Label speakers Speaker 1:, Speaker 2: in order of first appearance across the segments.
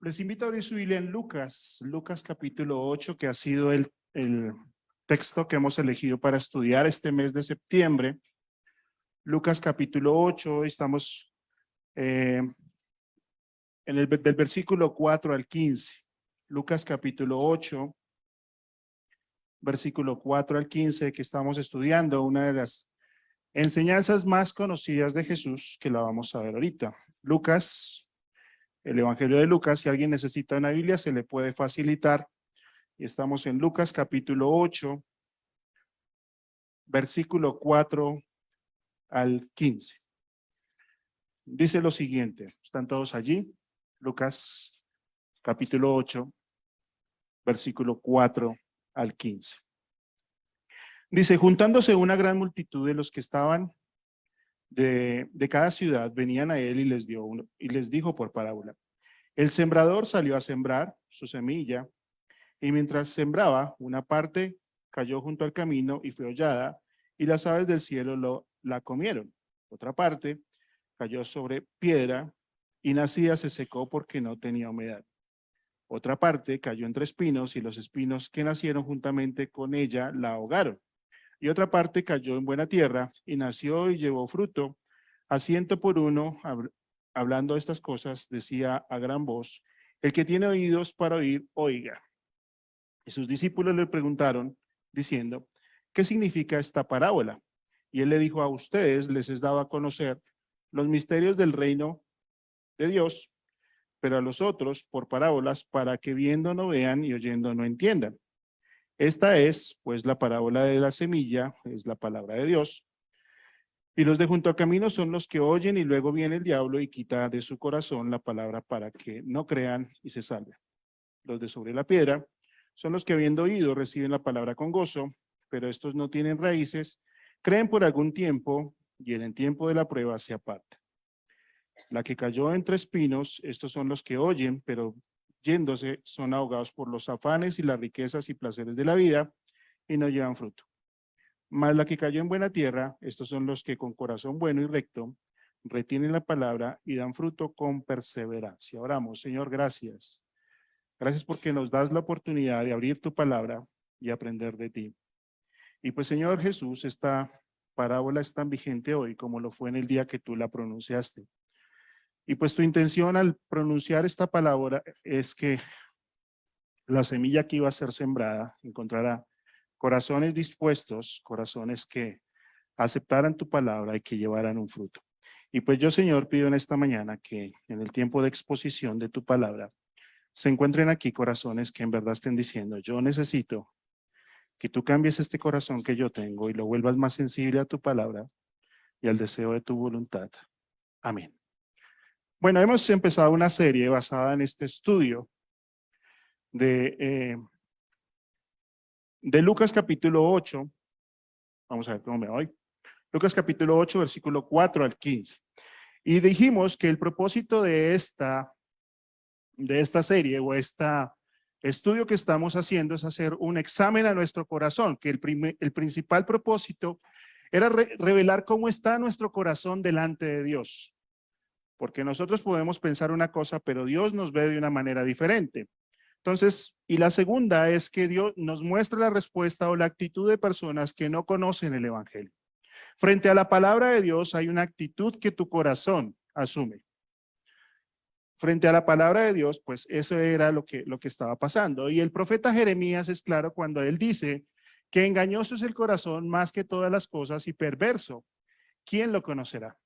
Speaker 1: Les invito a abrir su Biblia en Lucas capítulo 8, que ha sido el texto que hemos elegido para estudiar este mes de septiembre. Lucas capítulo 8, estamos en del versículo 4 al 15. Lucas capítulo 8, versículo 4 al 15, que estamos estudiando, una de las enseñanzas más conocidas de Jesús, que la vamos a ver ahorita. Lucas, el Evangelio de Lucas, si alguien necesita una Biblia, se le puede facilitar. Y estamos en Lucas capítulo 8, versículo 4 al 15. Dice lo siguiente, ¿están todos allí? Lucas capítulo 8, versículo 4 al 15. Dice, juntándose una gran multitud de los que estaban de cada ciudad, venían a él y les dijo por parábola: el sembrador salió a sembrar su semilla, y mientras sembraba, una parte cayó junto al camino y fue hollada, y las aves del cielo la comieron. Otra parte cayó sobre piedra, y nacida se secó porque no tenía humedad. Otra parte cayó entre espinos, y los espinos que nacieron juntamente con ella la ahogaron. Y otra parte cayó en buena tierra, y nació y llevó fruto, a 100 por uno. Hablando estas cosas, decía a gran voz: el que tiene oídos para oír, oiga. Y sus discípulos le preguntaron, diciendo: ¿qué significa esta parábola? Y él le dijo: a ustedes les es dado a conocer los misterios del reino de Dios, pero a los otros por parábolas, para que viendo no vean y oyendo no entiendan. Esta es, pues, la parábola de la semilla, es la palabra de Dios. Y los de junto al camino son los que oyen, y luego viene el diablo y quita de su corazón la palabra para que no crean y se salven. Los de sobre la piedra son los que, habiendo oído, reciben la palabra con gozo, pero estos no tienen raíces, creen por algún tiempo, y en el tiempo de la prueba se apartan. La que cayó entre espinos, estos son los que oyen, pero yéndose son ahogados por los afanes y las riquezas y placeres de la vida, y no llevan fruto. Mas la que cayó en buena tierra, estos son los que con corazón bueno y recto retienen la palabra y dan fruto con perseverancia. Oramos. Señor, gracias. Gracias porque nos das la oportunidad de abrir tu palabra y aprender de ti. Y pues, Señor Jesús, esta parábola es tan vigente hoy como lo fue en el día que tú la pronunciaste. Y pues tu intención al pronunciar esta palabra es que la semilla que iba a ser sembrada encontrará corazones dispuestos, corazones que aceptaran tu palabra y que llevaran un fruto. Y pues yo, Señor, pido en esta mañana que en el tiempo de exposición de tu palabra se encuentren aquí corazones que en verdad estén diciendo: yo necesito que tú cambies este corazón que yo tengo y lo vuelvas más sensible a tu palabra y al deseo de tu voluntad. Amén. Bueno, hemos empezado una serie basada en este estudio de Lucas capítulo 8. Vamos a ver cómo me voy. Lucas capítulo 8, versículo 4 al 15. Y dijimos que el propósito de esta serie o estudio que estamos haciendo es hacer un examen a nuestro corazón, que el principal propósito era revelar cómo está nuestro corazón delante de Dios. Porque nosotros podemos pensar una cosa, pero Dios nos ve de una manera diferente. Entonces, y la segunda es que Dios nos muestra la respuesta o la actitud de personas que no conocen el Evangelio. Frente a la palabra de Dios hay una actitud que tu corazón asume. Frente a la palabra de Dios, pues eso era lo que estaba pasando. Y el profeta Jeremías es claro cuando él dice que engañoso es el corazón más que todas las cosas y perverso. ¿Quién lo conocerá?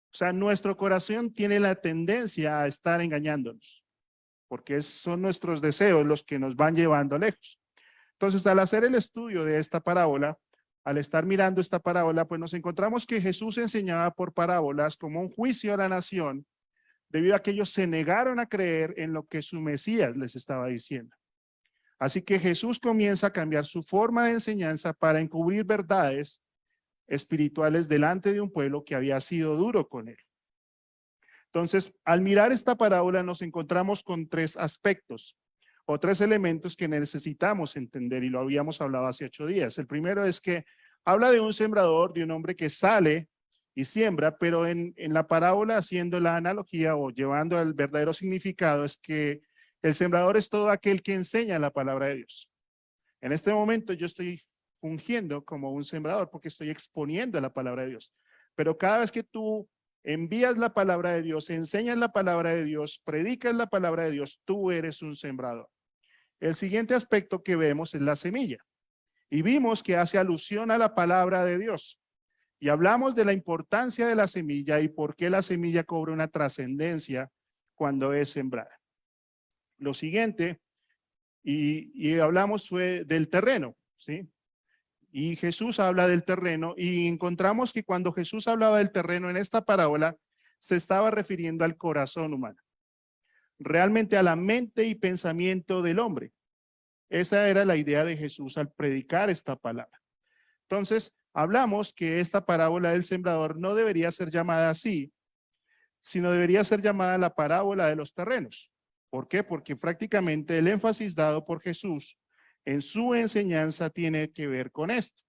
Speaker 1: O sea, nuestro corazón tiene la tendencia a estar engañándonos, porque son nuestros deseos los que nos van llevando lejos. Entonces, al hacer el estudio de esta parábola, al estar mirando esta parábola, pues nos encontramos que Jesús enseñaba por parábolas como un juicio a la nación, debido a que ellos se negaron a creer en lo que su Mesías les estaba diciendo. Así que Jesús comienza a cambiar su forma de enseñanza para encubrir verdades espirituales delante de un pueblo que había sido duro con él. Entonces, al mirar esta parábola nos encontramos con tres aspectos o tres elementos que necesitamos entender, y lo habíamos hablado hace 8 días. El primero es que habla de un sembrador, de un hombre que sale y siembra, pero en la parábola, haciendo la analogía o llevando al verdadero significado, es que el sembrador es todo aquel que enseña la palabra de Dios. En este momento yo estoy fungiendo como un sembrador porque estoy exponiendo la palabra de Dios. Pero cada vez que tú envías la palabra de Dios, enseñas la palabra de Dios, predicas la palabra de Dios, tú eres un sembrador. El siguiente aspecto que vemos es la semilla. Y vimos que hace alusión a la palabra de Dios. Y hablamos de la importancia de la semilla y por qué la semilla cobra una trascendencia cuando es sembrada. Lo siguiente, y hablamos fue del terreno, ¿sí? Y Jesús habla del terreno y encontramos que cuando Jesús hablaba del terreno en esta parábola, se estaba refiriendo al corazón humano, realmente a la mente y pensamiento del hombre. Esa era la idea de Jesús al predicar esta palabra. Entonces, hablamos que esta parábola del sembrador no debería ser llamada así, sino debería ser llamada la parábola de los terrenos. ¿Por qué? Porque prácticamente el énfasis dado por Jesús en su enseñanza tiene que ver con esto.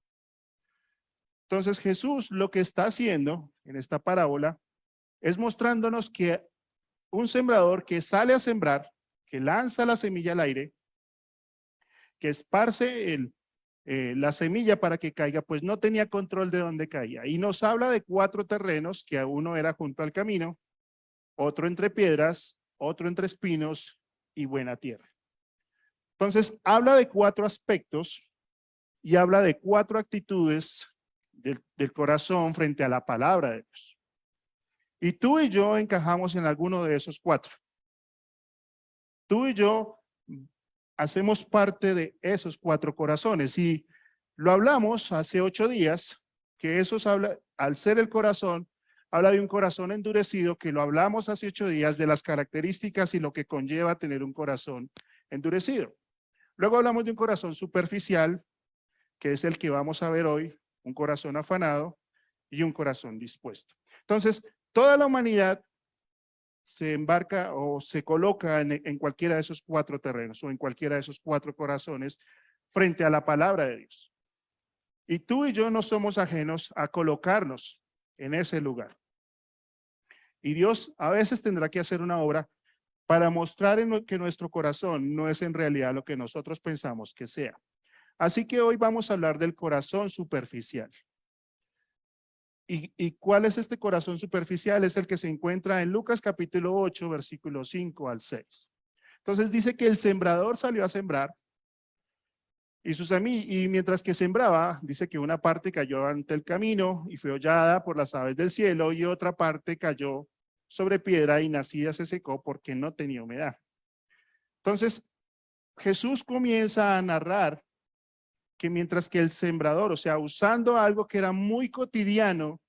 Speaker 1: Entonces, Jesús lo que está haciendo en esta parábola es mostrándonos que un sembrador que sale a sembrar, que lanza la semilla al aire, que esparce la semilla para que caiga, pues no tenía control de dónde caía. Y nos habla de 4 terrenos, que uno era junto al camino, otro entre piedras, otro entre espinos y buena tierra. Entonces, habla de 4 aspectos y habla de 4 actitudes del corazón frente a la palabra de Dios. Y tú y yo encajamos en alguno de esos 4. Tú y yo hacemos parte de esos 4 corazones y lo hablamos hace 8 días, que esos habla, al ser el corazón, habla de un corazón endurecido, que lo hablamos hace 8 días de las características y lo que conlleva tener un corazón endurecido. Luego hablamos de un corazón superficial, que es el que vamos a ver hoy, un corazón afanado y un corazón dispuesto. Entonces, toda la humanidad se embarca o se coloca en cualquiera de esos 4 terrenos o en cualquiera de esos 4 corazones frente a la palabra de Dios. Y tú y yo no somos ajenos a colocarnos en ese lugar. Y Dios a veces tendrá que hacer una obra para mostrar que nuestro corazón no es en realidad lo que nosotros pensamos que sea. Así que hoy vamos a hablar del corazón superficial. ¿Y cuál es este corazón superficial? Es el que se encuentra en Lucas capítulo 8, versículos 5 al 6. Entonces dice que el sembrador salió a sembrar y mientras que sembraba, dice que una parte cayó ante el camino y fue hollada por las aves del cielo y otra parte cayó sobre piedra y nacida se secó porque no tenía humedad. Entonces Jesús comienza a narrar que mientras que el sembrador, o sea, usando algo que era muy cotidiano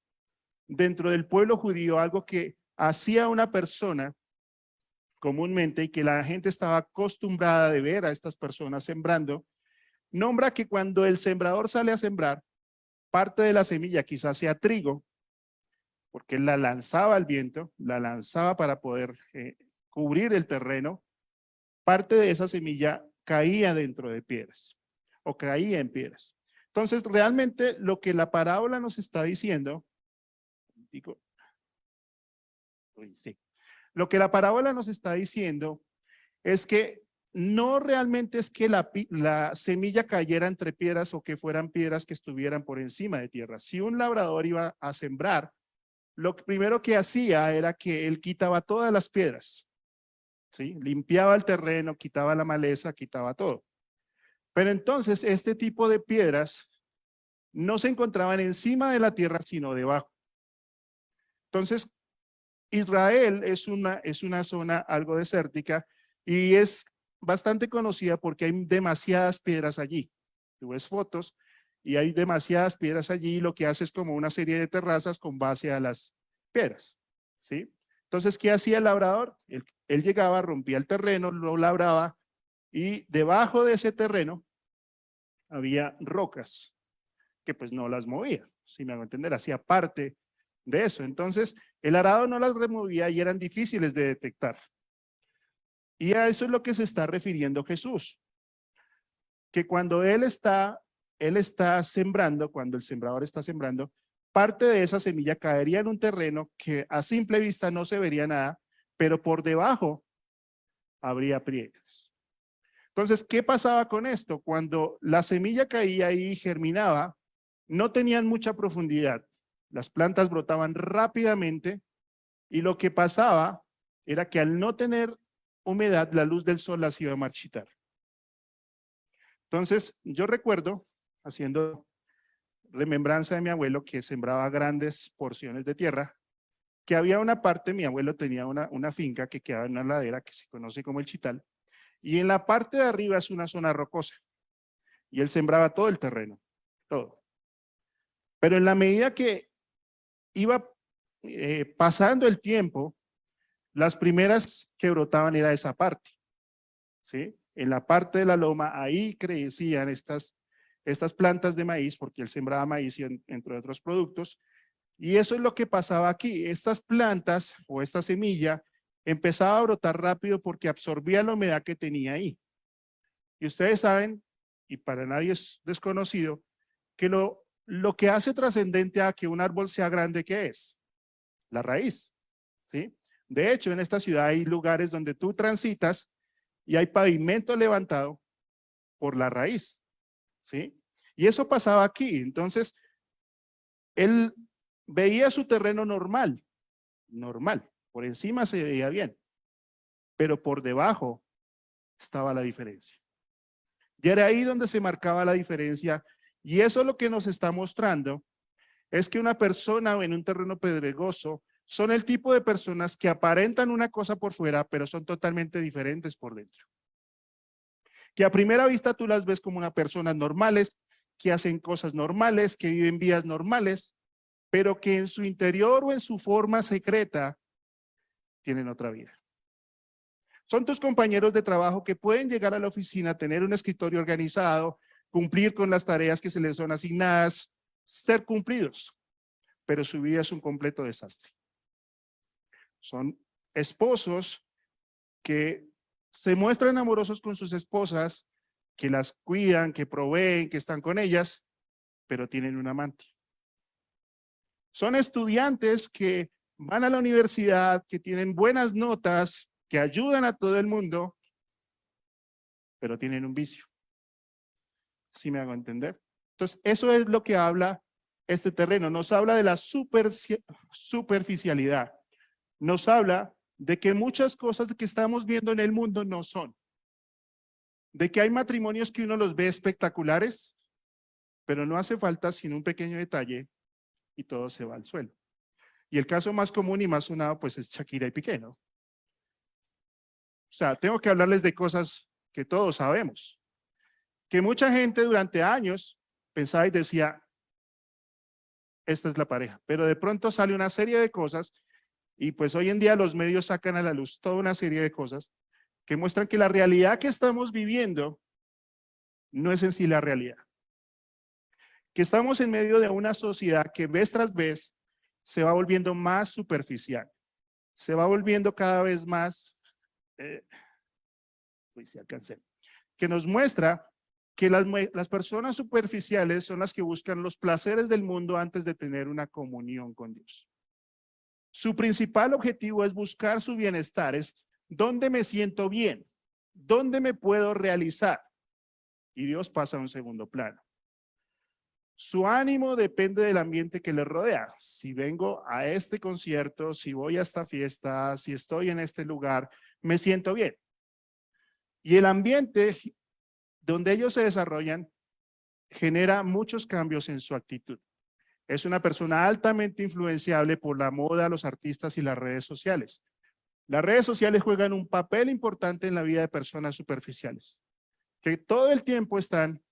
Speaker 1: dentro del pueblo judío, algo que hacía una persona comúnmente y que la gente estaba acostumbrada de ver a estas personas sembrando, nombra que cuando el sembrador sale a sembrar, parte de la semilla quizás sea trigo, porque él la lanzaba al viento, la lanzaba para poder cubrir el terreno, parte de esa semilla caía dentro de piedras o caía en piedras. Entonces, realmente lo que la parábola nos está diciendo, lo que la parábola nos está diciendo es que no realmente es que la semilla cayera entre piedras o que fueran piedras que estuvieran por encima de tierra. Si un labrador iba a sembrar, lo primero que hacía era que él quitaba todas las piedras, ¿sí? Limpiaba el terreno, quitaba la maleza, quitaba todo. Pero entonces este tipo de piedras no se encontraban encima de la tierra, sino debajo. Entonces, Israel es una zona algo desértica y es bastante conocida porque hay demasiadas piedras allí. Tú ves fotos y hay demasiadas piedras allí y lo que hace es como una serie de terrazas con base a las piedras, ¿sí? Entonces, ¿qué hacía el labrador? Él llegaba, rompía el terreno, lo labraba y debajo de ese terreno había rocas que pues no las movía, si me hago entender, hacía parte de eso. Entonces, el arado no las removía y eran difíciles de detectar. Y a eso es lo que se está refiriendo Jesús. Que cuando él está sembrando, cuando el sembrador está sembrando, parte de esa semilla caería en un terreno que a simple vista no se vería nada, pero por debajo habría pliegues. Entonces, ¿qué pasaba con esto? Cuando la semilla caía y germinaba, no tenían mucha profundidad. Las plantas brotaban rápidamente y lo que pasaba era que al no tener humedad, la luz del sol las iba a marchitar. Entonces, yo recuerdo, haciendo remembranza de mi abuelo que sembraba grandes porciones de tierra, que había una parte, mi abuelo tenía una finca que quedaba en una ladera que se conoce como el Chital, y en la parte de arriba es una zona rocosa, y él sembraba todo el terreno, todo. Pero en la medida que iba pasando el tiempo, las primeras que brotaban era esa parte, ¿sí? En la parte de la loma, ahí crecían estas plantas de maíz, porque él sembraba maíz y entre otros productos, y eso es lo que pasaba aquí. Estas plantas o esta semilla empezaba a brotar rápido porque absorbía la humedad que tenía ahí. Y ustedes saben, y para nadie es desconocido, que lo que hace trascendente a que un árbol sea grande, ¿qué es? La raíz, ¿sí? De hecho, en esta ciudad hay lugares donde tú transitas y hay pavimento levantado por la raíz, ¿sí? Y eso pasaba aquí. Entonces, él veía su terreno normal, por encima se veía bien, pero por debajo estaba la diferencia. Y era ahí donde se marcaba la diferencia, y eso lo que nos está mostrando es que una persona en un terreno pedregoso son el tipo de personas que aparentan una cosa por fuera, pero son totalmente diferentes por dentro. Que a primera vista tú las ves como unas personas normales, que hacen cosas normales, que viven vidas normales, pero que en su interior o en su forma secreta tienen otra vida. Son tus compañeros de trabajo que pueden llegar a la oficina, tener un escritorio organizado, cumplir con las tareas que se les son asignadas, ser cumplidos, pero su vida es un completo desastre. Son esposos que se muestran amorosos con sus esposas, que las cuidan, que proveen, que están con ellas, pero tienen un amante. Son estudiantes que van a la universidad, que tienen buenas notas, que ayudan a todo el mundo, pero tienen un vicio. ¿Sí me hago entender? Entonces, eso es lo que habla este terreno. Nos habla de la superficialidad. Nos habla de que muchas cosas que estamos viendo en el mundo no son. De que hay matrimonios que uno los ve espectaculares, pero no hace falta sino un pequeño detalle y todo se va al suelo. Y el caso más común y más sonado pues es Shakira y Piqué, ¿no? O sea, tengo que hablarles de cosas que todos sabemos. Que mucha gente durante años pensaba y decía, esta es la pareja, pero de pronto sale una serie de cosas y pues hoy en día los medios sacan a la luz toda una serie de cosas que muestran que la realidad que estamos viviendo no es en sí la realidad. Que estamos en medio de una sociedad que vez tras vez se va volviendo más superficial, se va volviendo cada vez más, que nos muestra que las personas superficiales son las que buscan los placeres del mundo antes de tener una comunión con Dios. Su principal objetivo es buscar su bienestar, es dónde me siento bien, dónde me puedo realizar. Y Dios pasa a un segundo plano. Su ánimo depende del ambiente que le rodea. Si vengo a este concierto, si voy a esta fiesta, si estoy en este lugar, me siento bien. Y el ambiente donde ellos se desarrollan genera muchos cambios en su actitud. Es una persona altamente influenciable por la moda, los artistas y las redes sociales. Las redes sociales juegan un papel importante en la vida de personas superficiales, que todo el tiempo están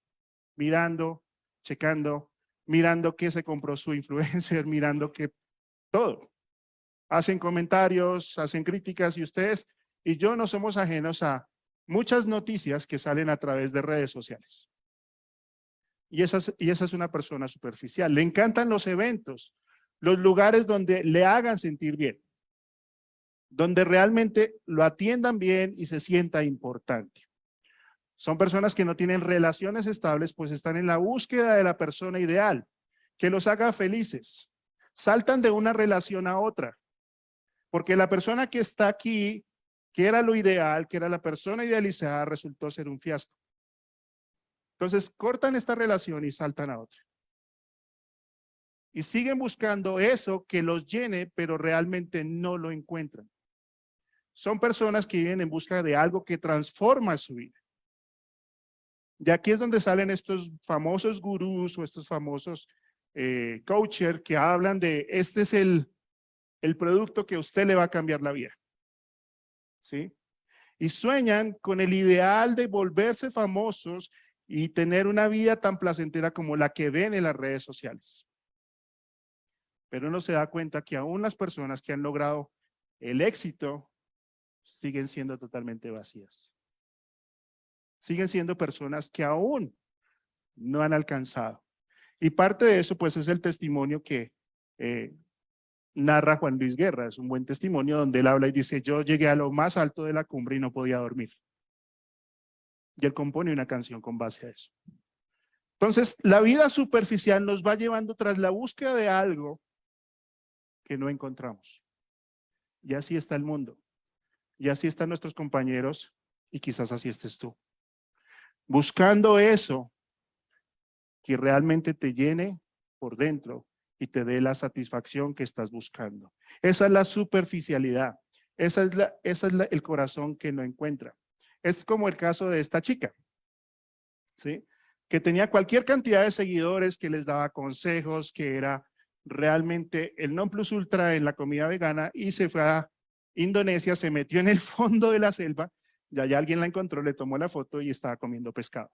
Speaker 1: mirando, checando, mirando qué se compró su influencer, mirando qué, todo. Hacen comentarios, hacen críticas y ustedes y yo no somos ajenos a muchas noticias que salen a través de redes sociales. Y esa es una persona superficial. Le encantan los eventos, los lugares donde le hagan sentir bien, donde realmente lo atiendan bien y se sienta importante. Son personas que no tienen relaciones estables, pues están en la búsqueda de la persona ideal, que los haga felices, saltan de una relación a otra, porque la persona que está aquí, que era lo ideal, que era la persona idealizada, resultó ser un fiasco. Entonces cortan esta relación y saltan a otra. Y siguen buscando eso que los llene, pero realmente no lo encuentran. Son personas que viven en busca de algo que transforma su vida. Y aquí es donde salen estos famosos gurús o estos famosos coaches que hablan de este es el producto que a usted le va a cambiar la vida. ¿Sí? Y sueñan con el ideal de volverse famosos y tener una vida tan placentera como la que ven en las redes sociales. Pero uno se da cuenta que aún las personas que han logrado el éxito siguen siendo totalmente vacías. Siguen siendo personas que aún no han alcanzado. Y parte de eso, pues, es el testimonio que narra Juan Luis Guerra. Es un buen testimonio donde él habla y dice, yo llegué a lo más alto de la cumbre y no podía dormir. Y él compone una canción con base a eso. Entonces, la vida superficial nos va llevando tras la búsqueda de algo que no encontramos. Y así está el mundo. Y así están nuestros compañeros y quizás así estés tú. Buscando eso que realmente te llene por dentro y te dé la satisfacción que estás buscando. Esa es la superficialidad. Esa es el corazón que no encuentra. Es como el caso de esta chica, ¿sí? Que tenía cualquier cantidad de seguidores, que les daba consejos, que era realmente el non plus ultra en la comida vegana y se fue a Indonesia, se metió en el fondo de la selva y allá alguien la encontró, le tomó la foto y estaba comiendo pescado.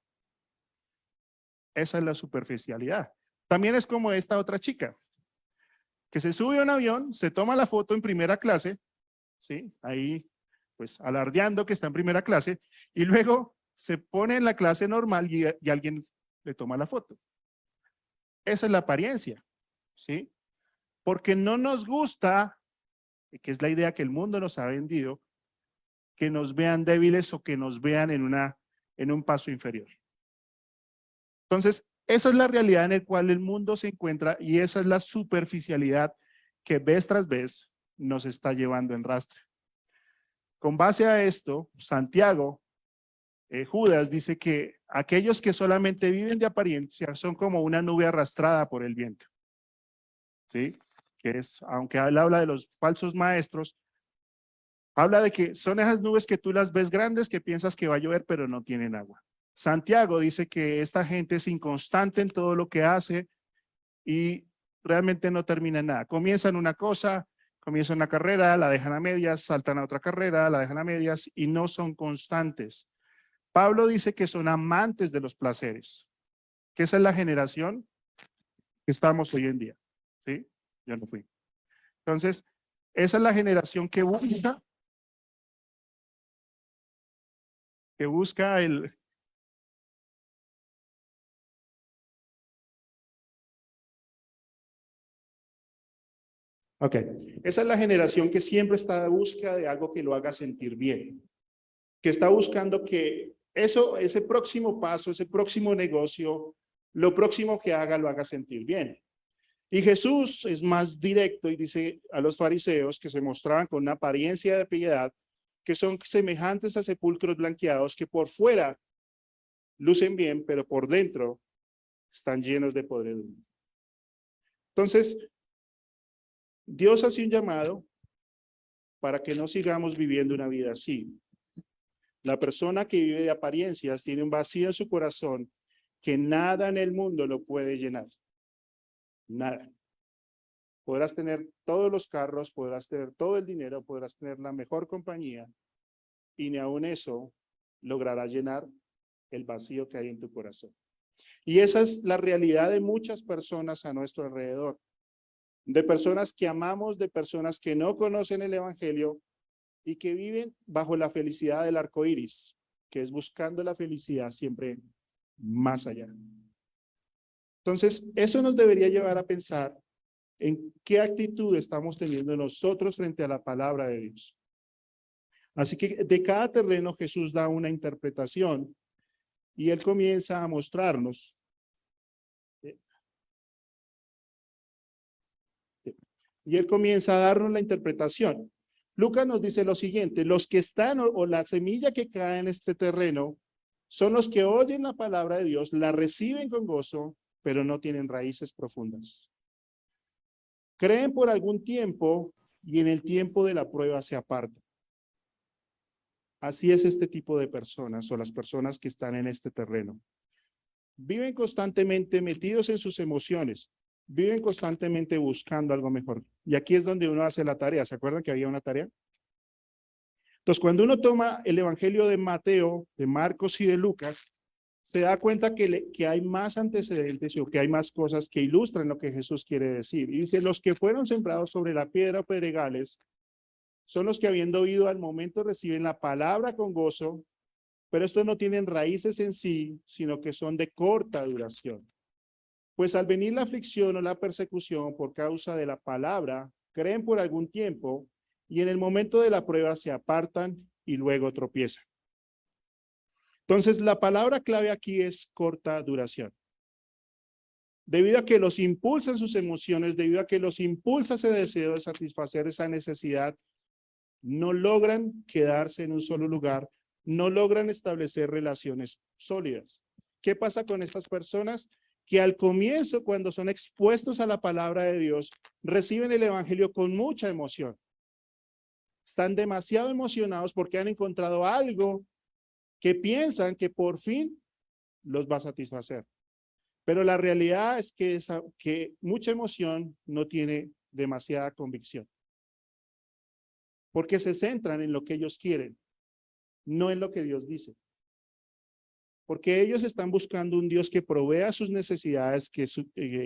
Speaker 1: Esa es la superficialidad. También es como esta otra chica, que se sube a un avión, se toma la foto en primera clase, ¿sí? Ahí, pues, alardeando que está en primera clase, y luego se pone en la clase normal y alguien le toma la foto. Esa es la apariencia, ¿sí? Porque no nos gusta, que es la idea que el mundo nos ha vendido, que nos vean débiles o que nos vean en un paso inferior. Entonces, esa es la realidad en la cual el mundo se encuentra y esa es la superficialidad que vez tras vez nos está llevando en rastre. Con base a esto, Santiago, Judas dice que aquellos que solamente viven de apariencia son como una nube arrastrada por el viento. ¿Sí? Que es, aunque él habla de los falsos maestros, habla de que son esas nubes que tú las ves grandes que piensas que va a llover pero no tienen agua. Santiago dice que esta gente es inconstante en todo lo que hace y realmente no termina en nada. Comienzan una cosa, comienzan una carrera, la dejan a medias, saltan a otra carrera, la dejan a medias y no son constantes. Pablo dice que son amantes de los placeres, que esa es la generación que estamos hoy en día. ¿Sí? Yo no fui. Entonces, esa es la generación que busca el... Ok, esa es la generación que siempre está en búsqueda de algo que lo haga sentir bien, que está buscando que eso, ese próximo paso, ese próximo negocio, lo próximo que haga lo haga sentir bien. Y Jesús es más directo y dice a los fariseos que se mostraban con una apariencia de piedad, que son semejantes a sepulcros blanqueados que por fuera lucen bien, pero por dentro están llenos de podredumbre. Entonces, Dios hace un llamado para que no sigamos viviendo una vida así. La persona que vive de apariencias tiene un vacío en su corazón que nada en el mundo lo puede llenar. Nada. Podrás tener todos los carros, podrás tener todo el dinero, podrás tener la mejor compañía y ni aun eso logrará llenar el vacío que hay en tu corazón. Y esa es la realidad de muchas personas a nuestro alrededor. De personas que amamos, de personas que no conocen el evangelio y que viven bajo la felicidad del arco iris, que es buscando la felicidad siempre más allá. Entonces, eso nos debería llevar a pensar en qué actitud estamos teniendo nosotros frente a la palabra de Dios. Así que de cada terreno Jesús da una interpretación y él comienza a mostrarnos Y él comienza a darnos la interpretación. Lucas nos dice lo siguiente: los que están o la semilla que cae en este terreno son los que oyen la palabra de Dios, la reciben con gozo, pero no tienen raíces profundas. Creen por algún tiempo y en el tiempo de la prueba se apartan. Así es este tipo de personas o las personas que están en este terreno. Viven constantemente metidos en sus emociones, viven constantemente buscando algo mejor. Y aquí es donde uno hace la tarea. ¿Se acuerdan que había una tarea? Entonces, cuando uno toma el evangelio de Mateo, de Marcos y de Lucas, se da cuenta que hay más antecedentes o que hay más cosas que ilustran lo que Jesús quiere decir. Y dice: los que fueron sembrados sobre la piedra o pedregales son los que, habiendo oído, al momento reciben la palabra con gozo, pero estos no tienen raíces en sí, sino que son de corta duración. Pues al venir la aflicción o la persecución por causa de la palabra, creen por algún tiempo y en el momento de la prueba se apartan y luego tropiezan. Entonces, la palabra clave aquí es corta duración. Debido a que los impulsan sus emociones, debido a que los impulsa ese deseo de satisfacer esa necesidad, no logran quedarse en un solo lugar, no logran establecer relaciones sólidas. ¿Qué pasa con estas personas? Que al comienzo, cuando son expuestos a la palabra de Dios, reciben el evangelio con mucha emoción. Están demasiado emocionados porque han encontrado algo que piensan que por fin los va a satisfacer. Pero la realidad es que mucha emoción no tiene demasiada convicción. Porque se centran en lo que ellos quieren, no en lo que Dios dice. Porque ellos están buscando un Dios que provea sus necesidades, que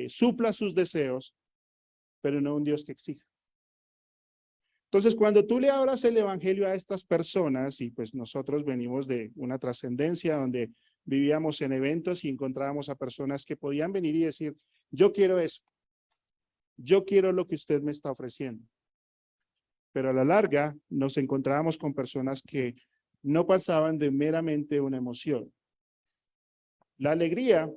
Speaker 1: supla sus deseos, pero no un Dios que exija. Entonces, cuando tú le hablas el evangelio a estas personas, y pues nosotros venimos de una trascendencia donde vivíamos en eventos y encontrábamos a personas que podían venir y decir: yo quiero eso, yo quiero lo que usted me está ofreciendo. Pero a la larga nos encontrábamos con personas que no pasaban de meramente una emoción. La alegría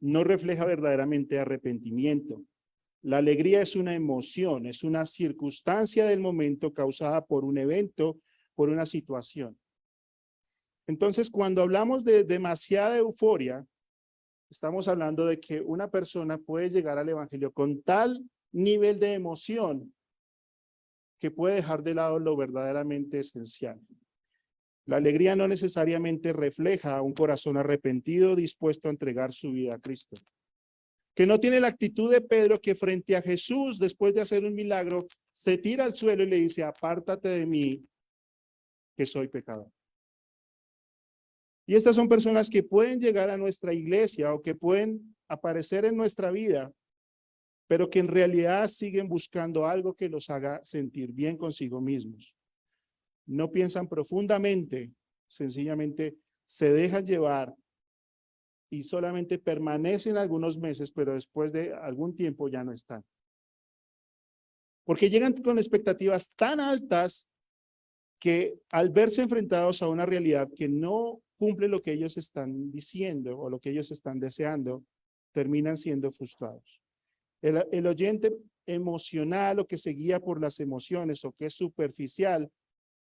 Speaker 1: no refleja verdaderamente arrepentimiento. La alegría es una emoción, es una circunstancia del momento causada por un evento, por una situación. Entonces, cuando hablamos de demasiada euforia, estamos hablando de que una persona puede llegar al evangelio con tal nivel de emoción que puede dejar de lado lo verdaderamente esencial. La alegría no necesariamente refleja un corazón arrepentido dispuesto a entregar su vida a Cristo, que no tiene la actitud de Pedro, que frente a Jesús, después de hacer un milagro, se tira al suelo y le dice: apártate de mí, que soy pecador. Y estas son personas que pueden llegar a nuestra iglesia o que pueden aparecer en nuestra vida, pero que en realidad siguen buscando algo que los haga sentir bien consigo mismos. No piensan profundamente, sencillamente se dejan llevar y solamente permanecen algunos meses, pero después de algún tiempo ya no están. Porque llegan con expectativas tan altas que al verse enfrentados a una realidad que no cumple lo que ellos están diciendo o lo que ellos están deseando, terminan siendo frustrados. El oyente emocional o que se guía por las emociones o que es superficial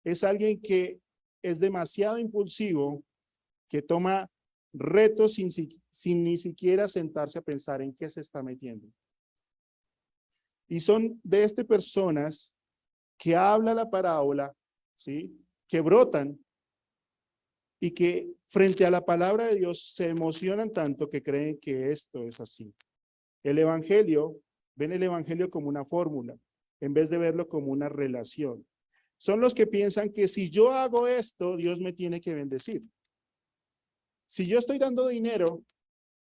Speaker 1: es alguien que es demasiado impulsivo, que toma retos sin ni siquiera sentarse a pensar en qué se está metiendo. Y son de estas personas que habla la parábola, ¿sí?, que brotan y que frente a la palabra de Dios se emocionan tanto que creen que esto es así. El evangelio, ven el evangelio como una fórmula, en vez de verlo como una relación. Son los que piensan que si yo hago esto, Dios me tiene que bendecir. Si yo estoy dando dinero,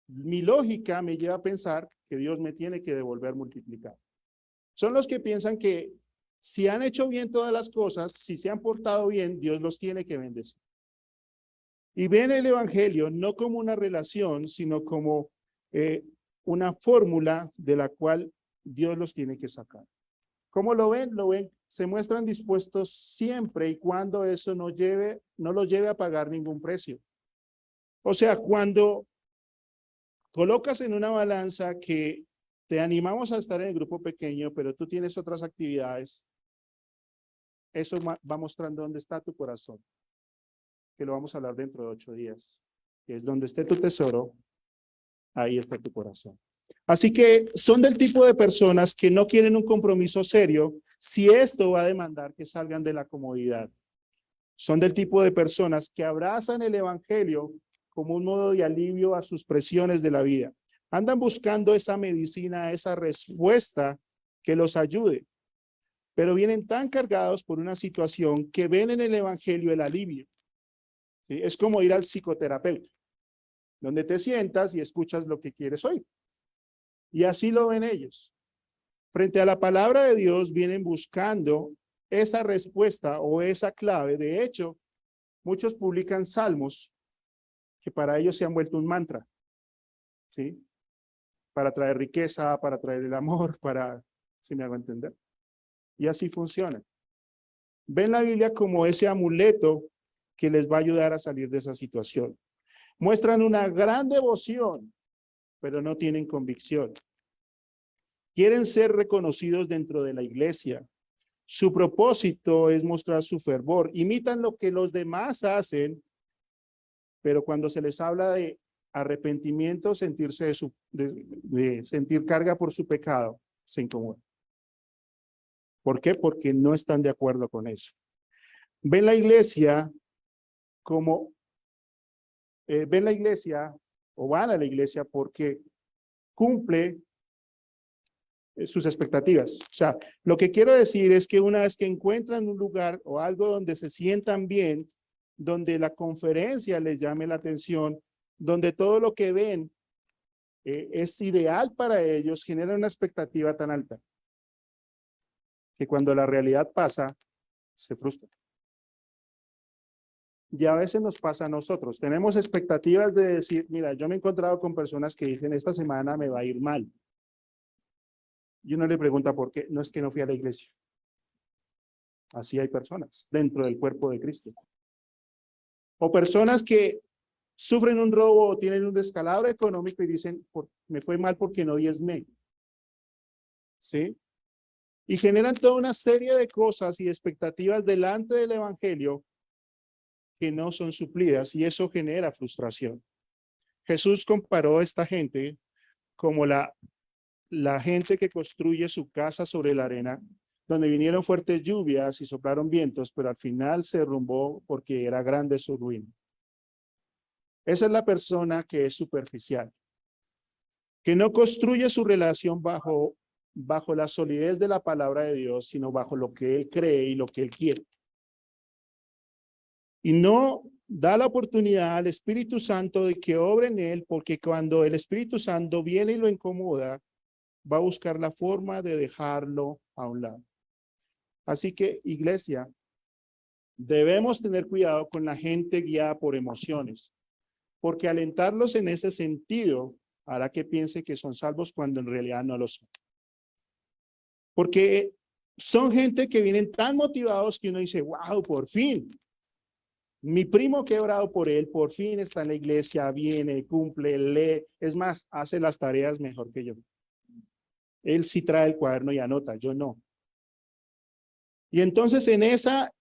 Speaker 1: mi lógica me lleva a pensar que Dios me tiene que devolver multiplicado. Son los que piensan que si han hecho bien todas las cosas, si se han portado bien, Dios los tiene que bendecir. Y ven el evangelio no como una relación, sino como una fórmula de la cual Dios los tiene que sacar. ¿Cómo lo ven? Lo ven, se muestran dispuestos siempre y cuando eso no los lleve a pagar ningún precio. O sea, cuando colocas en una balanza que te animamos a estar en el grupo pequeño, pero tú tienes otras actividades. Eso va mostrando dónde está tu corazón, que lo vamos a hablar dentro de 8 días. Que es donde esté tu tesoro, ahí está tu corazón. Así que son del tipo de personas que no quieren un compromiso serio si esto va a demandar que salgan de la comodidad. Son del tipo de personas que abrazan el evangelio como un modo de alivio a sus presiones de la vida. Andan buscando esa medicina, esa respuesta que los ayude, pero vienen tan cargados por una situación que ven en el evangelio el alivio. ¿Sí? Es como ir al psicoterapeuta, donde te sientas y escuchas lo que quieres oír. Y así lo ven ellos. Frente a la palabra de Dios vienen buscando esa respuesta o esa clave. De hecho, muchos publican salmos que para ellos se han vuelto un mantra, ¿sí? Para traer riqueza, para traer el amor, para, si me hago entender. Y así funciona. Ven la Biblia como ese amuleto que les va a ayudar a salir de esa situación. Muestran una gran devoción, pero no tienen convicción. Quieren ser reconocidos dentro de la iglesia. Su propósito es mostrar su fervor. Imitan lo que los demás hacen, pero cuando se les habla de arrepentimiento, sentirse de sentir carga por su pecado, se incomodan. ¿Por qué? Porque no están de acuerdo con eso. Ven la iglesia como, ven la iglesia o van a la iglesia porque cumple sus expectativas. O sea, lo que quiero decir es que una vez que encuentran un lugar o algo donde se sientan bien, donde la conferencia les llame la atención, donde todo lo que ven es ideal para ellos, genera una expectativa tan alta que cuando la realidad pasa, se frustra. Y a veces nos pasa a nosotros. Tenemos expectativas de decir, mira, yo me he encontrado con personas que dicen, esta semana me va a ir mal. Y uno le pregunta por qué. No es que no fui a la iglesia. Así hay personas dentro del cuerpo de Cristo. O personas que sufren un robo o tienen un descalabro económico y dicen, me fue mal porque no diezmé. ¿Sí? Y generan toda una serie de cosas y expectativas delante del evangelio que no son suplidas y eso genera frustración. Jesús comparó a esta gente como la gente que construye su casa sobre la arena, donde vinieron fuertes lluvias y soplaron vientos, pero al final se derrumbó porque era grande su ruina. Esa es la persona que es superficial, que no construye su relación bajo la solidez de la palabra de Dios, sino bajo lo que él cree y lo que él quiere. Y no da la oportunidad al Espíritu Santo de que obre en él, porque cuando el Espíritu Santo viene y lo incomoda, va a buscar la forma de dejarlo a un lado. Así que, iglesia, debemos tener cuidado con la gente guiada por emociones, porque alentarlos en ese sentido hará que piense que son salvos cuando en realidad no lo son. Porque son gente que vienen tan motivados que uno dice, wow, por fin. Mi primo que he orado por él, por fin está en la iglesia, viene, cumple, lee. Es más, hace las tareas mejor que yo. Él sí trae el cuaderno y anota, yo no. Y entonces en esa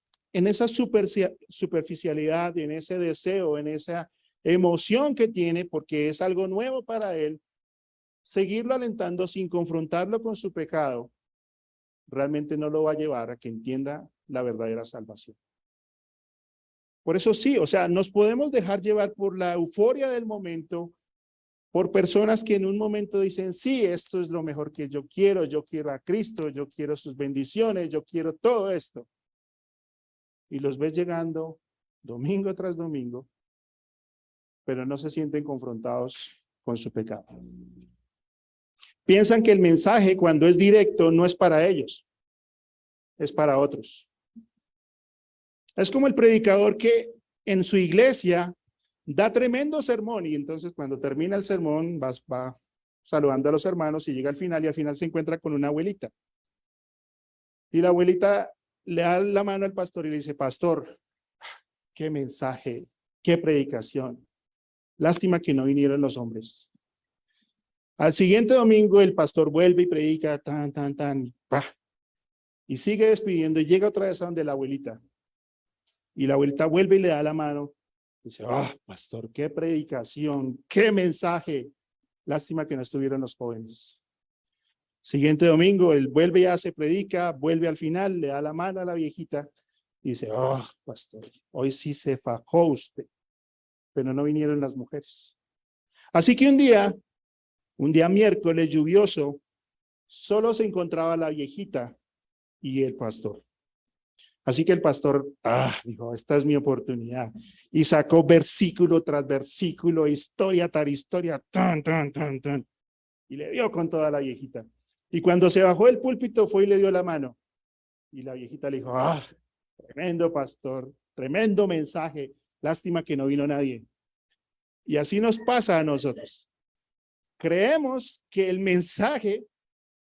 Speaker 1: superficialidad, en ese deseo, en esa emoción que tiene, porque es algo nuevo para él, seguirlo alentando sin confrontarlo con su pecado, realmente no lo va a llevar a que entienda la verdadera salvación. Por eso sí, o sea, nos podemos dejar llevar por la euforia del momento, por personas que en un momento dicen, sí, esto es lo mejor que yo quiero a Cristo, yo quiero sus bendiciones, yo quiero todo esto. Y los ves llegando domingo tras domingo, pero no se sienten confrontados con su pecado. Piensan que el mensaje, cuando es directo, no es para ellos, es para otros. Es como el predicador que en su iglesia da tremendo sermón y entonces cuando termina el sermón va saludando a los hermanos y llega al final y al final se encuentra con una abuelita. Y la abuelita le da la mano al pastor y le dice, pastor, qué mensaje, qué predicación. Lástima que no vinieron los hombres. Al siguiente domingo el pastor vuelve y predica, tan, tan, tan, ¡pah! Y sigue despidiendo y llega otra vez a donde la abuelita. Y la abuelita vuelve y le da la mano. Dice, pastor, qué predicación, qué mensaje. Lástima que no estuvieron los jóvenes. Siguiente domingo, él vuelve y hace predica, vuelve al final, le da la mano a la viejita. Dice, pastor, hoy sí se fajó usted, pero no vinieron las mujeres. Así que un día miércoles lluvioso, solo se encontraba la viejita y el pastor. Así que el pastor, dijo, esta es mi oportunidad. Y sacó versículo tras versículo, historia tras historia, tan, tan, tan, tan. Y le dio con toda la viejita. Y cuando se bajó del púlpito fue y le dio la mano. Y la viejita le dijo, tremendo pastor, tremendo mensaje. Lástima que no vino nadie. Y así nos pasa a nosotros. Creemos que el mensaje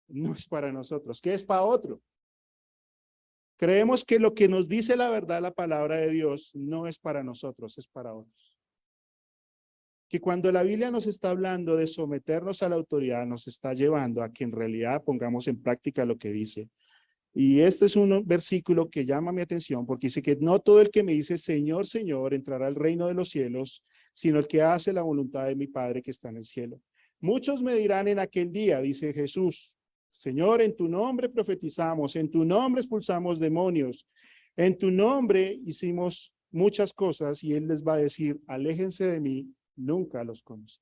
Speaker 1: no es para nosotros, que es para otro. Creemos que lo que nos dice la verdad, la palabra de Dios, no es para nosotros, es para otros. Que cuando la Biblia nos está hablando de someternos a la autoridad, nos está llevando a que en realidad pongamos en práctica lo que dice. Y este es un versículo que llama mi atención porque dice que no todo el que me dice Señor, Señor, entrará al reino de los cielos, sino el que hace la voluntad de mi Padre que está en el cielo. Muchos me dirán en aquel día, dice Jesús, Señor, en tu nombre profetizamos, en tu nombre expulsamos demonios, en tu nombre hicimos muchas cosas y Él les va a decir, aléjense de mí, nunca los conocí.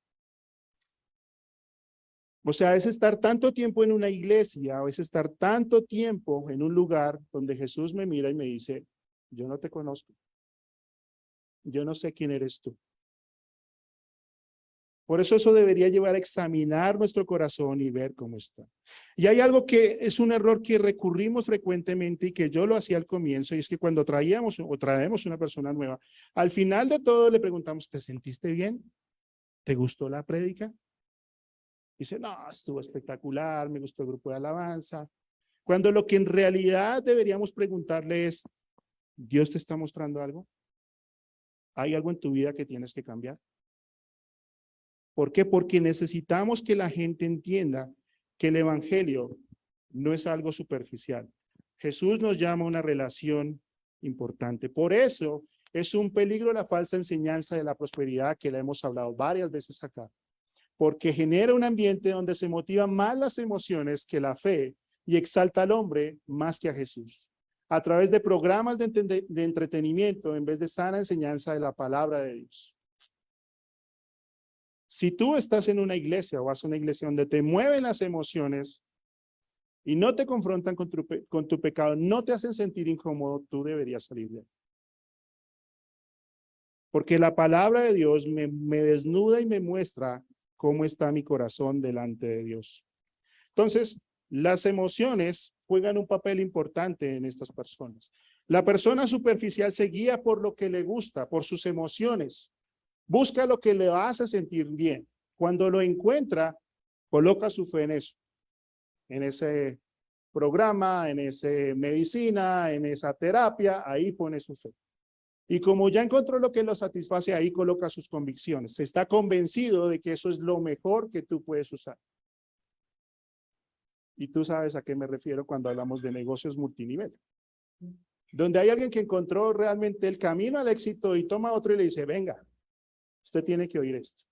Speaker 1: O sea, es estar tanto tiempo en una iglesia, o es estar tanto tiempo en un lugar donde Jesús me mira y me dice, yo no te conozco, yo no sé quién eres tú. Por eso debería llevar a examinar nuestro corazón y ver cómo está. Y hay algo que es un error que recurrimos frecuentemente y que yo lo hacía al comienzo, y es que cuando traemos una persona nueva, al final de todo le preguntamos, ¿te sentiste bien? ¿Te gustó la prédica? Dice, no, estuvo espectacular, me gustó el grupo de alabanza. Cuando lo que en realidad deberíamos preguntarle es, ¿Dios te está mostrando algo? ¿Hay algo en tu vida que tienes que cambiar? ¿Por qué? Porque necesitamos que la gente entienda que el evangelio no es algo superficial. Jesús nos llama a una relación importante. Por eso es un peligro la falsa enseñanza de la prosperidad que la hemos hablado varias veces acá. Porque genera un ambiente donde se motivan más las emociones que la fe y exalta al hombre más que a Jesús. A través de programas de entretenimiento en vez de sana enseñanza de la palabra de Dios. Si tú estás en una iglesia o vas a una iglesia donde te mueven las emociones y no te confrontan con tu pecado, no te hacen sentir incómodo, tú deberías salir de ahí. Porque la palabra de Dios me desnuda y me muestra cómo está mi corazón delante de Dios. Entonces, las emociones juegan un papel importante en estas personas. La persona superficial se guía por lo que le gusta, por sus emociones. Busca lo que le hace sentir bien. Cuando lo encuentra, coloca su fe en eso, en ese programa, en esa medicina, en esa terapia, ahí pone su fe. Y como ya encontró lo que lo satisface, ahí coloca sus convicciones. Se está convencido de que eso es lo mejor que tú puedes usar. Y tú sabes a qué me refiero cuando hablamos de negocios multinivel. Donde hay alguien que encontró realmente el camino al éxito y toma otro y le dice, venga, usted tiene que oír esto.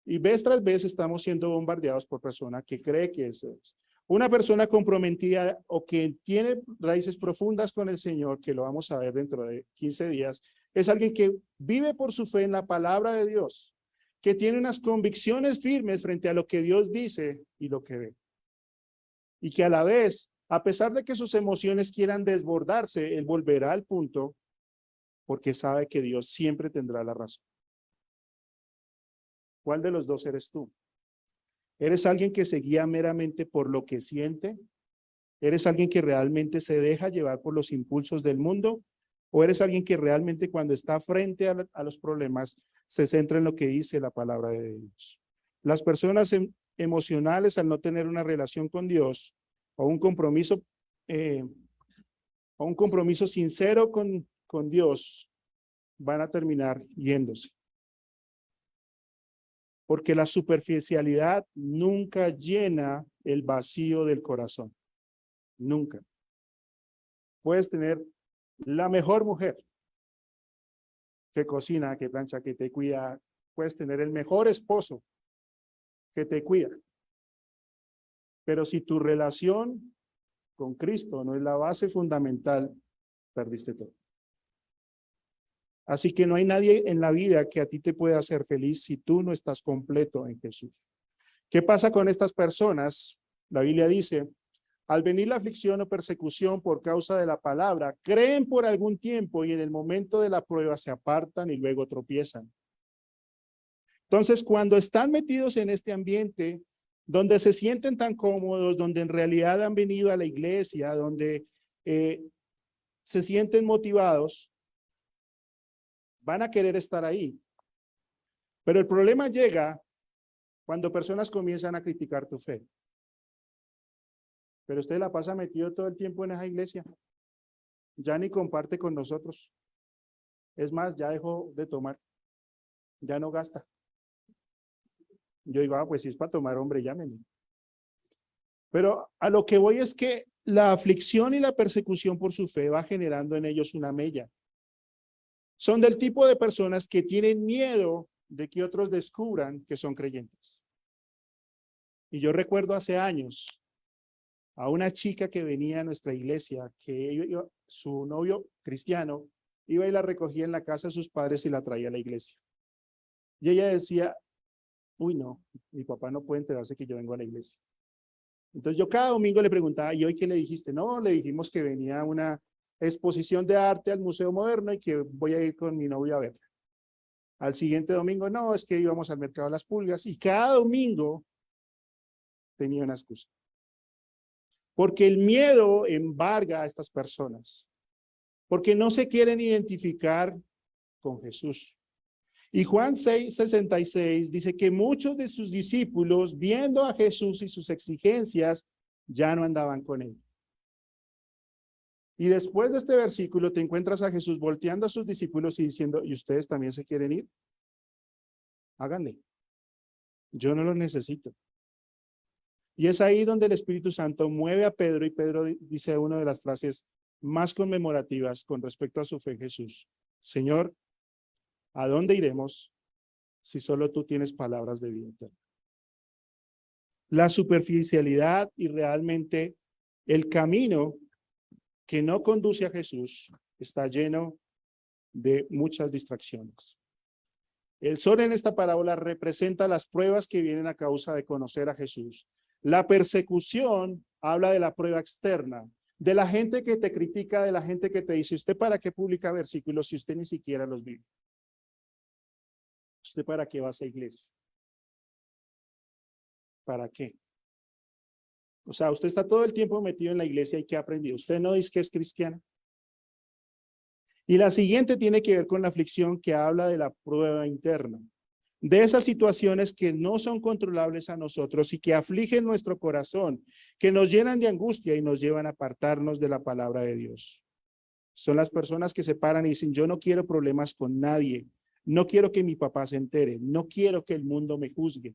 Speaker 1: Y vez tras vez estamos siendo bombardeados por personas que creen que eso es. Una persona comprometida o que tiene raíces profundas con el Señor, que lo vamos a ver dentro de 15 días, es alguien que vive por su fe en la palabra de Dios, que tiene unas convicciones firmes frente a lo que Dios dice y lo que ve. Y que a la vez, a pesar de que sus emociones quieran desbordarse, él volverá al punto porque sabe que Dios siempre tendrá la razón. ¿Cuál de los dos eres tú? ¿Eres alguien que se guía meramente por lo que siente? ¿Eres alguien que realmente se deja llevar por los impulsos del mundo? ¿O eres alguien que realmente cuando está frente a los problemas se centra en lo que dice la palabra de Dios? Las personas emocionales, al no tener una relación con Dios o un compromiso sincero con Dios, van a terminar yéndose. Porque la superficialidad nunca llena el vacío del corazón. Nunca. Puedes tener la mejor mujer que cocina, que plancha, que te cuida. Puedes tener el mejor esposo que te cuida. Pero si tu relación con Cristo no es la base fundamental, perdiste todo. Así que no hay nadie en la vida que a ti te pueda hacer feliz si tú no estás completo en Jesús. ¿Qué pasa con estas personas? La Biblia dice, al venir la aflicción o persecución por causa de la palabra, creen por algún tiempo y en el momento de la prueba se apartan y luego tropiezan. Entonces, cuando están metidos en este ambiente, donde se sienten tan cómodos, donde en realidad han venido a la iglesia, donde se sienten motivados, van a querer estar ahí. Pero el problema llega cuando personas comienzan a criticar tu fe. Pero usted la pasa metido todo el tiempo en esa iglesia. Ya ni comparte con nosotros. Es más, ya dejó de tomar. Ya no gasta. Yo digo, pues si es para tomar, hombre, llámenme. Pero a lo que voy es que la aflicción y la persecución por su fe va generando en ellos una mella. Son del tipo de personas que tienen miedo de que otros descubran que son creyentes. Y yo recuerdo hace años a una chica que venía a nuestra iglesia, que su novio cristiano iba y la recogía en la casa de sus padres y la traía a la iglesia. Y ella decía, uy no, mi papá no puede enterarse que yo vengo a la iglesia. Entonces yo cada domingo le preguntaba, ¿y hoy qué le dijiste? No, le dijimos que venía a una exposición de arte al Museo Moderno y que voy a ir con mi novio a verla. Al siguiente domingo, no, es que íbamos al mercado de las pulgas y cada domingo tenía una excusa. Porque el miedo embarga a estas personas, porque no se quieren identificar con Jesús. Y Juan 6:66 dice que muchos de sus discípulos, viendo a Jesús y sus exigencias, ya no andaban con él. Y después de este versículo te encuentras a Jesús volteando a sus discípulos y diciendo, ¿y ustedes también se quieren ir? Háganle. Yo no los necesito. Y es ahí donde el Espíritu Santo mueve a Pedro y Pedro dice una de las frases más conmemorativas con respecto a su fe en Jesús. Señor, ¿a dónde iremos si solo tú tienes palabras de vida eterna? La superficialidad y realmente el camino que no conduce a Jesús está lleno de muchas distracciones. El sol en esta parábola representa las pruebas que vienen a causa de conocer a Jesús. La persecución habla de la prueba externa, de la gente que te critica, de la gente que te dice, ¿usted para qué publica versículos si usted ni siquiera los vive? ¿Usted para qué va a esa iglesia? ¿Para qué? O sea, usted está todo el tiempo metido en la iglesia y ¿qué ha aprendido? ¿Usted no dice que es cristiana? Y la siguiente tiene que ver con la aflicción que habla de la prueba interna. De esas situaciones que no son controlables a nosotros y que afligen nuestro corazón, que nos llenan de angustia y nos llevan a apartarnos de la palabra de Dios. Son las personas que se paran y dicen, yo no quiero problemas con nadie, no quiero que mi papá se entere, no quiero que el mundo me juzgue,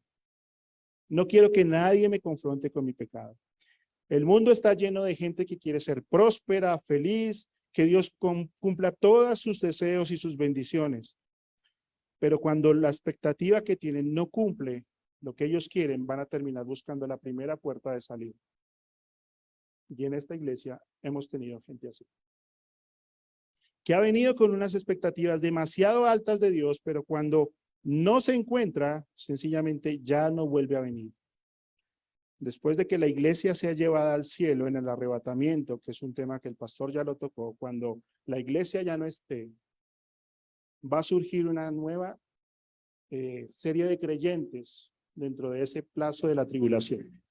Speaker 1: no quiero que nadie me confronte con mi pecado. El mundo está lleno de gente que quiere ser próspera, feliz, que Dios cumpla todos sus deseos y sus bendiciones. Pero cuando la expectativa que tienen no cumple lo que ellos quieren, van a terminar buscando la primera puerta de salida. Y en esta iglesia hemos tenido gente así, que ha venido con unas expectativas demasiado altas de Dios, pero cuando no se encuentra, sencillamente ya no vuelve a venir. Después de que la iglesia sea llevada al cielo en el arrebatamiento, que es un tema que el pastor ya lo tocó, cuando la iglesia ya no esté, va a surgir una nueva serie de creyentes dentro de ese plazo de la tribulación.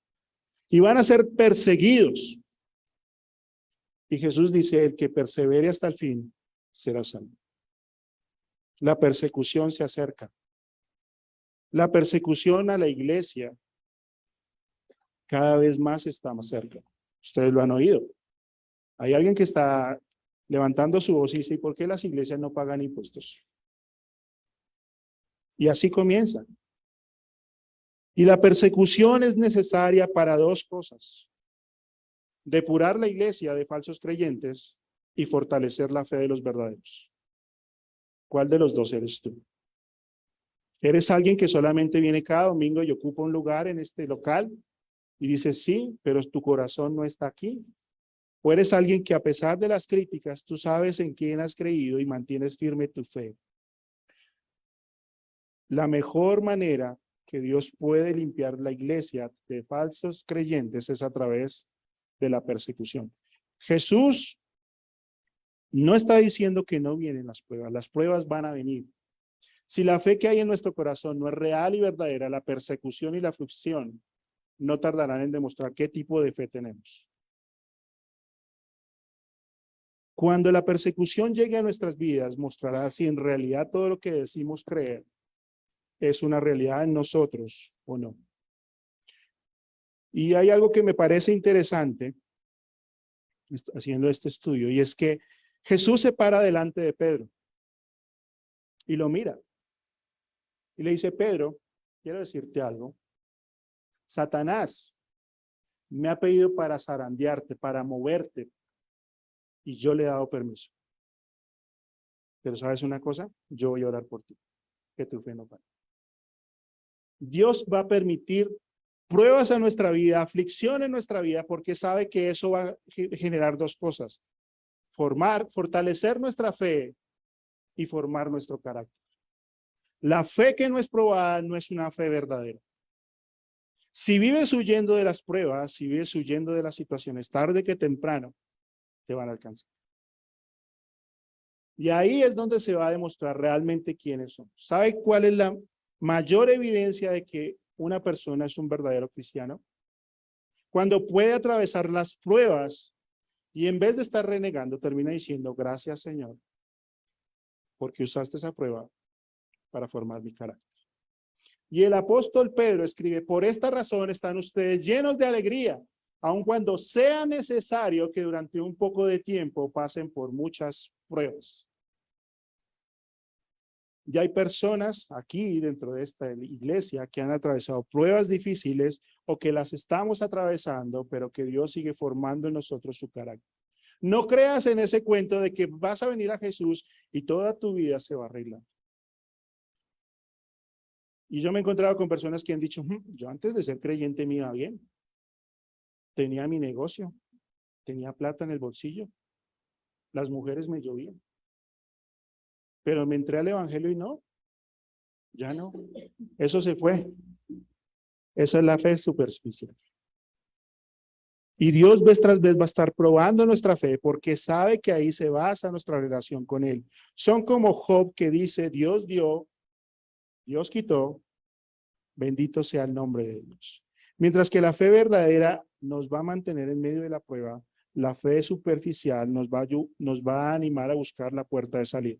Speaker 1: Y van a ser perseguidos. Y Jesús dice, el que persevere hasta el fin será salvo. La persecución se acerca. La persecución a la iglesia cada vez más está más cerca. Ustedes lo han oído. Hay alguien que está levantando su voz y dice, ¿y por qué las iglesias no pagan impuestos? Y así comienza. Y la persecución es necesaria para dos cosas: depurar la iglesia de falsos creyentes y fortalecer la fe de los verdaderos. ¿Cuál de los dos eres tú? ¿Eres alguien que solamente viene cada domingo y ocupa un lugar en este local y dices sí, pero tu corazón no está aquí? ¿O eres alguien que a pesar de las críticas, tú sabes en quién has creído y mantienes firme tu fe? La mejor manera que Dios puede limpiar la iglesia de falsos creyentes es a través de la persecución. Jesús no está diciendo que no vienen las pruebas van a venir. Si la fe que hay en nuestro corazón no es real y verdadera, la persecución y la aflicción no tardarán en demostrar qué tipo de fe tenemos. Cuando la persecución llegue a nuestras vidas, mostrará si en realidad todo lo que decimos creer es una realidad en nosotros o no. Y hay algo que me parece interesante haciendo este estudio, y es que Jesús se para delante de Pedro y lo mira y le dice: Pedro, quiero decirte algo. Satanás me ha pedido para zarandearte, para moverte, y yo le he dado permiso. Pero ¿sabes una cosa? Yo voy a orar por ti, que tu fe no falle. Dios va a permitir pruebas a nuestra vida, aflicción en nuestra vida, porque sabe que eso va a generar dos cosas: fortalecer nuestra fe y formar nuestro carácter. La fe que no es probada no es una fe verdadera. Si vives huyendo de las pruebas, si vives huyendo de las situaciones, tarde que temprano te van a alcanzar. Y ahí es donde se va a demostrar realmente quiénes son. ¿Sabe cuál es la mayor evidencia de que una persona es un verdadero cristiano? Cuando puede atravesar las pruebas y en vez de estar renegando, termina diciendo: gracias, Señor, porque usaste esa prueba para formar mi carácter. Y el apóstol Pedro escribe: por esta razón están ustedes llenos de alegría, aun cuando sea necesario que durante un poco de tiempo pasen por muchas pruebas. Ya hay personas aquí dentro de esta iglesia que han atravesado pruebas difíciles o que las estamos atravesando, pero que Dios sigue formando en nosotros su carácter. No creas en ese cuento de que vas a venir a Jesús y toda tu vida se va a arreglar. Y yo me he encontrado con personas que han dicho: yo antes de ser creyente me iba bien. Tenía mi negocio, tenía plata en el bolsillo, las mujeres me llovían. Pero me entré al evangelio y no, ya no. Eso se fue. Esa es la fe superficial. Y Dios vez tras vez va a estar probando nuestra fe porque sabe que ahí se basa nuestra relación con Él. Son como Job, que dice: Dios dio, Dios quitó, bendito sea el nombre de Dios. Mientras que la fe verdadera nos va a mantener en medio de la prueba, la fe superficial nos va a animar a buscar la puerta de salida.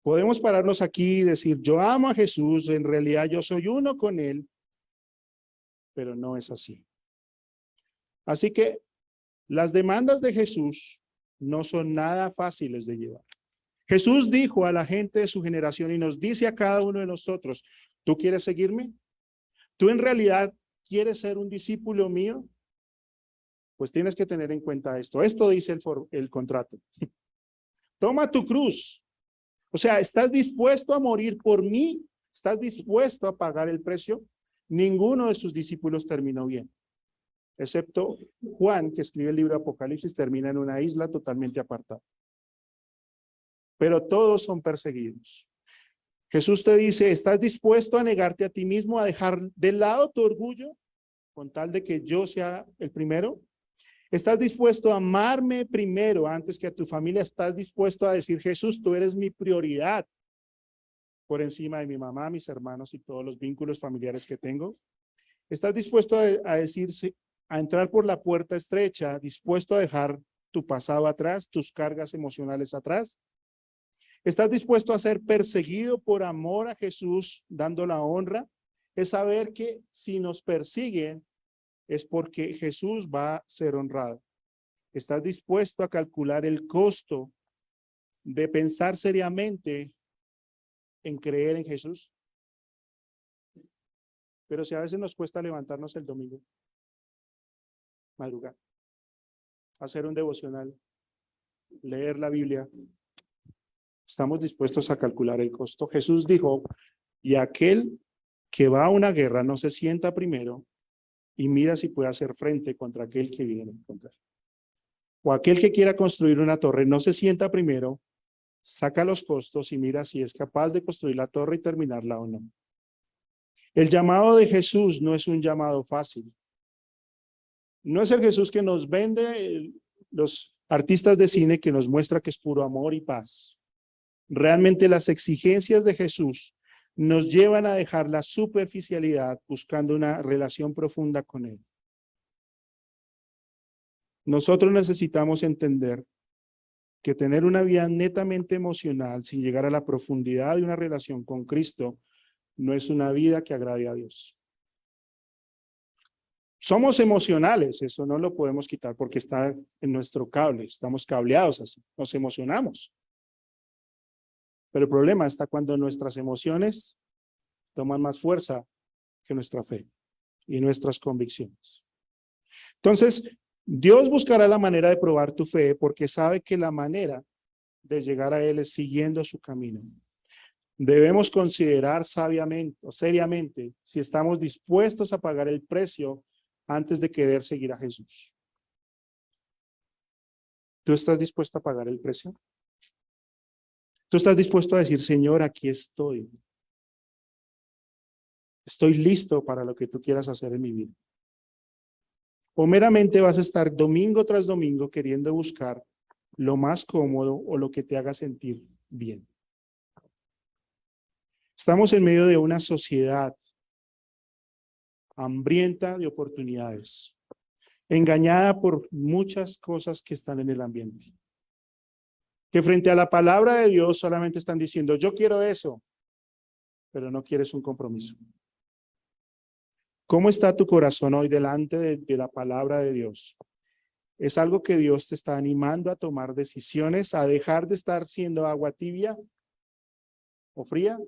Speaker 1: Podemos pararnos aquí y decir: yo amo a Jesús, en realidad yo soy uno con Él, pero no es así. Así que las demandas de Jesús no son nada fáciles de llevar. Jesús dijo a la gente de su generación y nos dice a cada uno de nosotros: ¿tú quieres seguirme? ¿Tú en realidad quieres ser un discípulo mío? Pues tienes que tener en cuenta esto. Esto dice el contrato. Toma tu cruz. O sea, ¿estás dispuesto a morir por mí? ¿Estás dispuesto a pagar el precio? Ninguno de sus discípulos terminó bien, excepto Juan, que escribe el libro de Apocalipsis, termina en una isla totalmente apartada. Pero todos son perseguidos. Jesús te dice: ¿estás dispuesto a negarte a ti mismo, a dejar de lado tu orgullo con tal de que yo sea el primero? ¿Estás dispuesto a amarme primero antes que a tu familia? ¿Estás dispuesto a decir: Jesús, tú eres mi prioridad por encima de mi mamá, mis hermanos y todos los vínculos familiares que tengo? ¿Estás dispuesto a decirse, a entrar por la puerta estrecha, dispuesto a dejar tu pasado atrás, tus cargas emocionales atrás? ¿Estás dispuesto a ser perseguido por amor a Jesús, dando la honra? Es saber que si nos persiguen es porque Jesús va a ser honrado. ¿Estás dispuesto a calcular el costo de pensar seriamente en creer en Jesús? Pero si a veces nos cuesta levantarnos el domingo, madrugar, hacer un devocional, leer la Biblia, estamos dispuestos a calcular el costo. Jesús dijo, y aquel que va a una guerra no se sienta primero y mira si puede hacer frente contra aquel que viene a contra él. O aquel que quiera construir una torre no se sienta primero, saca los costos y mira si es capaz de construir la torre y terminarla o no. El llamado de Jesús no es un llamado fácil. No es el Jesús que nos vende los artistas de cine, que nos muestra que es puro amor y paz. Realmente las exigencias de Jesús nos llevan a dejar la superficialidad buscando una relación profunda con Él. Nosotros necesitamos entender que tener una vida netamente emocional sin llegar a la profundidad de una relación con Cristo no es una vida que agrade a Dios. Somos emocionales, eso no lo podemos quitar porque está en nuestro cable, estamos cableados así, nos emocionamos. Pero el problema está cuando nuestras emociones toman más fuerza que nuestra fe y nuestras convicciones. Entonces, Dios buscará la manera de probar tu fe porque sabe que la manera de llegar a Él es siguiendo su camino. Debemos considerar sabiamente o seriamente si estamos dispuestos a pagar el precio antes de querer seguir a Jesús. ¿Tú estás dispuesto a pagar el precio? ¿Tú estás dispuesto a decir, Señor, aquí estoy? Estoy listo para lo que tú quieras hacer en mi vida. O meramente vas a estar domingo tras domingo queriendo buscar lo más cómodo o lo que te haga sentir bien. Estamos en medio de una sociedad hambrienta de oportunidades, engañada por muchas cosas que están en el ambiente, que frente a la palabra de Dios solamente están diciendo, yo quiero eso, pero no quieres un compromiso. ¿Cómo está tu corazón hoy delante de la palabra de Dios? ¿Es algo que Dios te está animando a tomar decisiones, a dejar de estar siendo agua tibia o fría?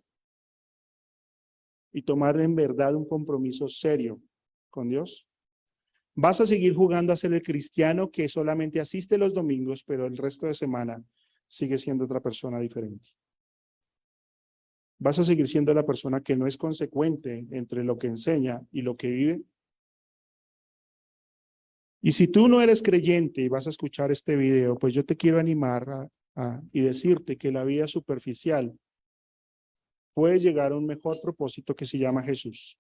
Speaker 1: Y tomar en verdad un compromiso serio con Dios. ¿Vas a seguir jugando a ser el cristiano que solamente asiste los domingos, pero el resto de semana sigue siendo otra persona diferente? ¿Vas a seguir siendo la persona que no es consecuente entre lo que enseña y lo que vive? Y si tú no eres creyente y vas a escuchar este video, pues yo te quiero animar y decirte que la vida superficial puede llegar a un mejor propósito que se llama Jesús.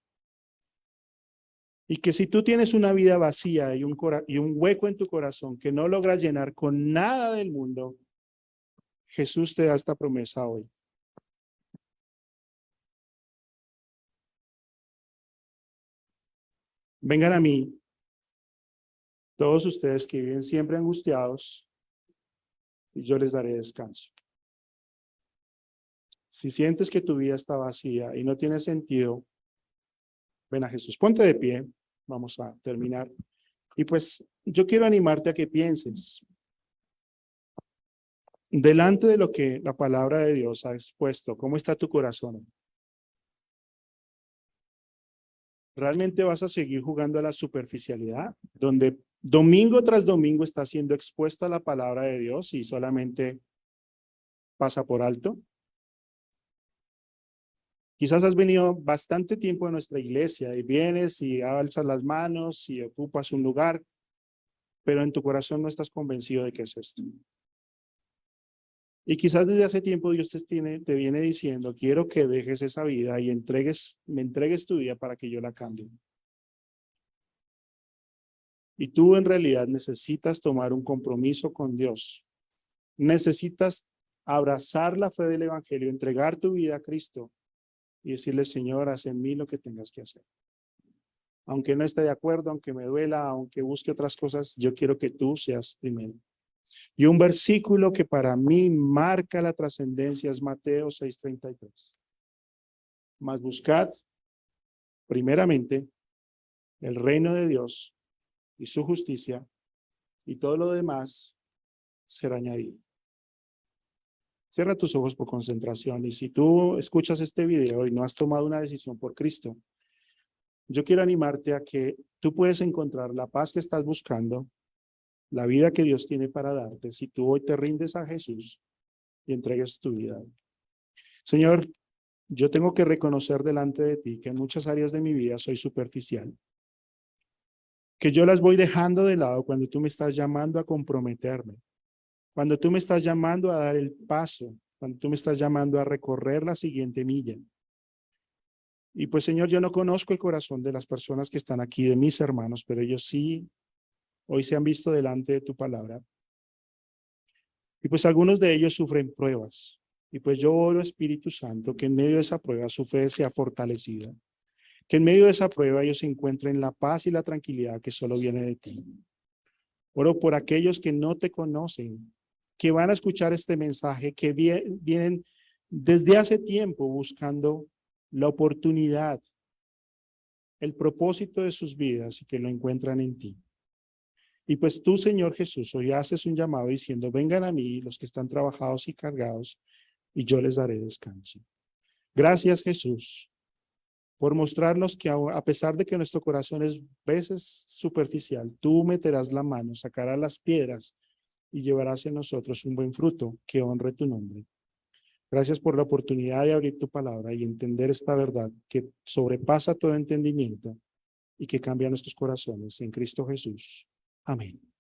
Speaker 1: Y que si tú tienes una vida vacía y un hueco en tu corazón que no logras llenar con nada del mundo, Jesús te da esta promesa hoy. Vengan a mí, todos ustedes que viven siempre angustiados, y yo les daré descanso. Si sientes que tu vida está vacía y no tiene sentido, ven a Jesús. Ponte de pie, vamos a terminar. Y pues yo quiero animarte a que pienses delante de lo que la palabra de Dios ha expuesto. ¿Cómo está tu corazón? ¿Realmente vas a seguir jugando a la superficialidad? Donde domingo tras domingo estás siendo expuesto a la palabra de Dios y solamente pasa por alto. Quizás has venido bastante tiempo a nuestra iglesia y vienes y alzas las manos y ocupas un lugar, pero en tu corazón no estás convencido de qué es esto. Y quizás desde hace tiempo Dios te viene diciendo, quiero que dejes esa vida y me entregues tu vida para que yo la cambie. Y tú en realidad necesitas tomar un compromiso con Dios. Necesitas abrazar la fe del Evangelio, entregar tu vida a Cristo y decirle, Señor, haz en mí lo que tengas que hacer. Aunque no esté de acuerdo, aunque me duela, aunque busque otras cosas, yo quiero que tú seas primero. Y un versículo que para mí marca la trascendencia es Mateo 6:33. Mas buscad primeramente el reino de Dios y su justicia, y todo lo demás será añadido. Cierra tus ojos por concentración, y si tú escuchas este video y no has tomado una decisión por Cristo, yo quiero animarte a que tú puedes encontrar la paz que estás buscando, la vida que Dios tiene para darte, si tú hoy te rindes a Jesús y entregues tu vida. Señor, yo tengo que reconocer delante de ti que en muchas áreas de mi vida soy superficial, que yo las voy dejando de lado cuando tú me estás llamando a comprometerme, cuando tú me estás llamando a dar el paso, cuando tú me estás llamando a recorrer la siguiente milla. Y pues, Señor, yo no conozco el corazón de las personas que están aquí, de mis hermanos, pero ellos sí, hoy se han visto delante de tu palabra. Y pues algunos de ellos sufren pruebas. Y pues yo oro, Espíritu Santo, que en medio de esa prueba su fe sea fortalecida. Que en medio de esa prueba ellos encuentren la paz y la tranquilidad que solo viene de ti. Oro por aquellos que no te conocen, que van a escuchar este mensaje, que vienen desde hace tiempo buscando la oportunidad, el propósito de sus vidas y que lo encuentran en ti. Y pues tú, Señor Jesús, hoy haces un llamado diciendo, vengan a mí los que están trabajados y cargados y yo les daré descanso. Gracias, Jesús, por mostrarnos que a pesar de que nuestro corazón es veces superficial, tú meterás la mano, sacarás las piedras y llevarás en nosotros un buen fruto que honre tu nombre. Gracias por la oportunidad de abrir tu palabra y entender esta verdad que sobrepasa todo entendimiento y que cambia nuestros corazones en Cristo Jesús. Amén.